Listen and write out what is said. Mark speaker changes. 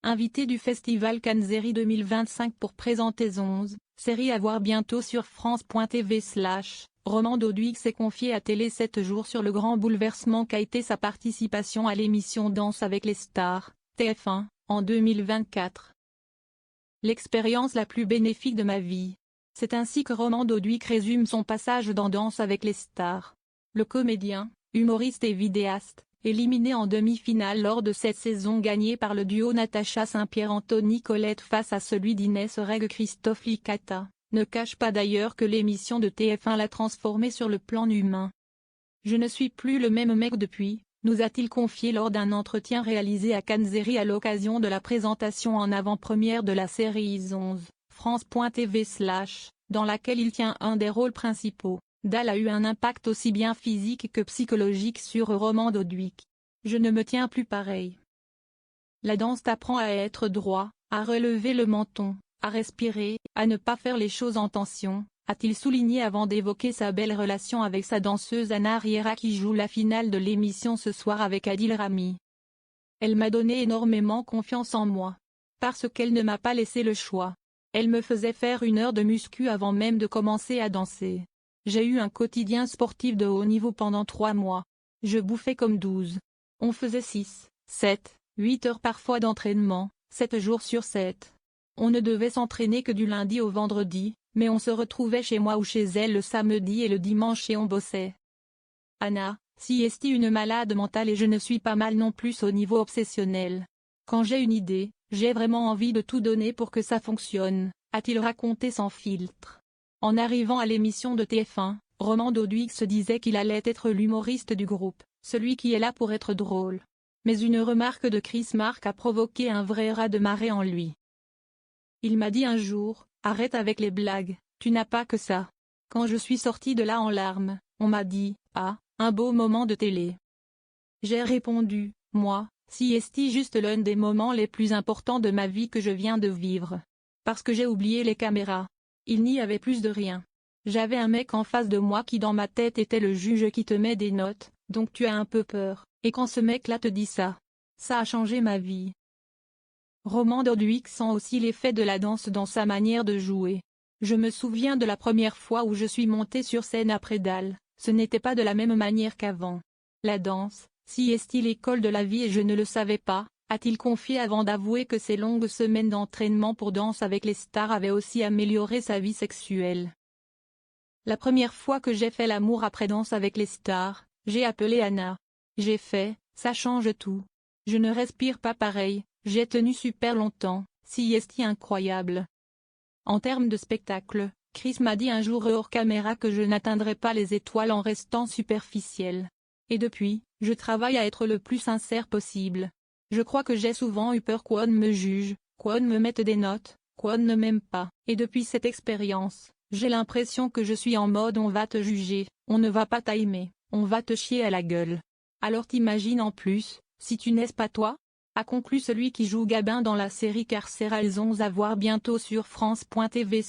Speaker 1: Invité du festival Cannes Série 2025 pour présenter 11, série à voir bientôt sur France.tv/. Roman Doduix s'est confié à Télé 7 jours sur le grand bouleversement qu'a été sa participation à l'émission Danse avec les stars, TF1, en 2024. L'expérience la plus bénéfique de ma vie. C'est ainsi que Roman Doduix résume son passage dans Danse avec les stars. Le comédien, humoriste et vidéaste, éliminé en demi-finale lors de cette saison gagnée par le duo Natacha Saint-Pierre-Anthony Colette face à celui d'Inès Reg-Christophe Licata, ne cache pas d'ailleurs que l'émission de TF1 l'a transformé sur le plan humain. « Je ne suis plus le même mec depuis », nous a-t-il confié lors d'un entretien réalisé à Cannes Série à l'occasion de la présentation en avant-première de la série 11, France.tv/, dans laquelle il tient un des rôles principaux. Dalle a eu un impact aussi bien physique que psychologique sur Roman Doduix. Je ne me tiens plus pareil. La danse t'apprend à être droit, à relever le menton, à respirer, à ne pas faire les choses en tension, a-t-il souligné avant d'évoquer sa belle relation avec sa danseuse Anna Riera qui joue la finale de l'émission ce soir avec Adil Rami. Elle m'a donné énormément confiance en moi. Parce qu'elle ne m'a pas laissé le choix. Elle me faisait faire 1 heure de muscu avant même de commencer à danser. J'ai eu un quotidien sportif de haut niveau pendant 3 mois. Je bouffais comme 12. On faisait 6, 7, 8 heures parfois d'entraînement, 7 jours sur 7. On ne devait s'entraîner que du lundi au vendredi, mais on se retrouvait chez moi ou chez elle le samedi et le dimanche et on bossait. Anna, si est une malade mentale et je ne suis pas mal non plus au niveau obsessionnel. Quand j'ai une idée, j'ai vraiment envie de tout donner pour que ça fonctionne, a-t-il raconté sans filtre. En arrivant à l'émission de TF1, Roman Doduix se disait qu'il allait être l'humoriste du groupe, celui qui est là pour être drôle. Mais une remarque de Chris Mark a provoqué un vrai raz-de-marée en lui. Il m'a dit un jour, « Arrête avec les blagues, tu n'as pas que ça ». Quand je suis sortie de là en larmes, on m'a dit, « Ah, un beau moment de télé ». J'ai répondu, « Moi, si est juste l'un des moments les plus importants de ma vie que je viens de vivre. Parce que j'ai oublié les caméras. Il n'y avait plus de rien. J'avais un mec en face de moi qui dans ma tête était le juge qui te met des notes, donc tu as un peu peur, et quand ce mec-là te dit ça a changé ma vie. » Roman Doduix sent aussi l'effet de la danse dans sa manière de jouer. « Je me souviens de la première fois où je suis montée sur scène après Dalle, ce n'était pas de la même manière qu'avant. La danse, si est l'école de la vie et je ne le savais pas », a-t-il confié avant d'avouer que ces longues semaines d'entraînement pour Danse avec les stars avaient aussi amélioré sa vie sexuelle. « La première fois que j'ai fait l'amour après Danse avec les stars, j'ai appelé Anna. J'ai fait, ça change tout. Je ne respire pas pareil, j'ai tenu super longtemps, si est incroyable. » En termes de spectacle, Chris m'a dit un jour hors caméra que je n'atteindrais pas les étoiles en restant superficiel. Et depuis, je travaille à être le plus sincère possible. Je crois que j'ai souvent eu peur qu'on me juge, qu'on me mette des notes, qu'on ne m'aime pas. Et depuis cette expérience, j'ai l'impression que je suis en mode on va te juger, on ne va pas t'aimer, on va te chier à la gueule. Alors t'imagines en plus, si tu n'es pas toi ? A conclu celui qui joue Gabin dans la série carcérale 11 à voir bientôt sur France.tv/.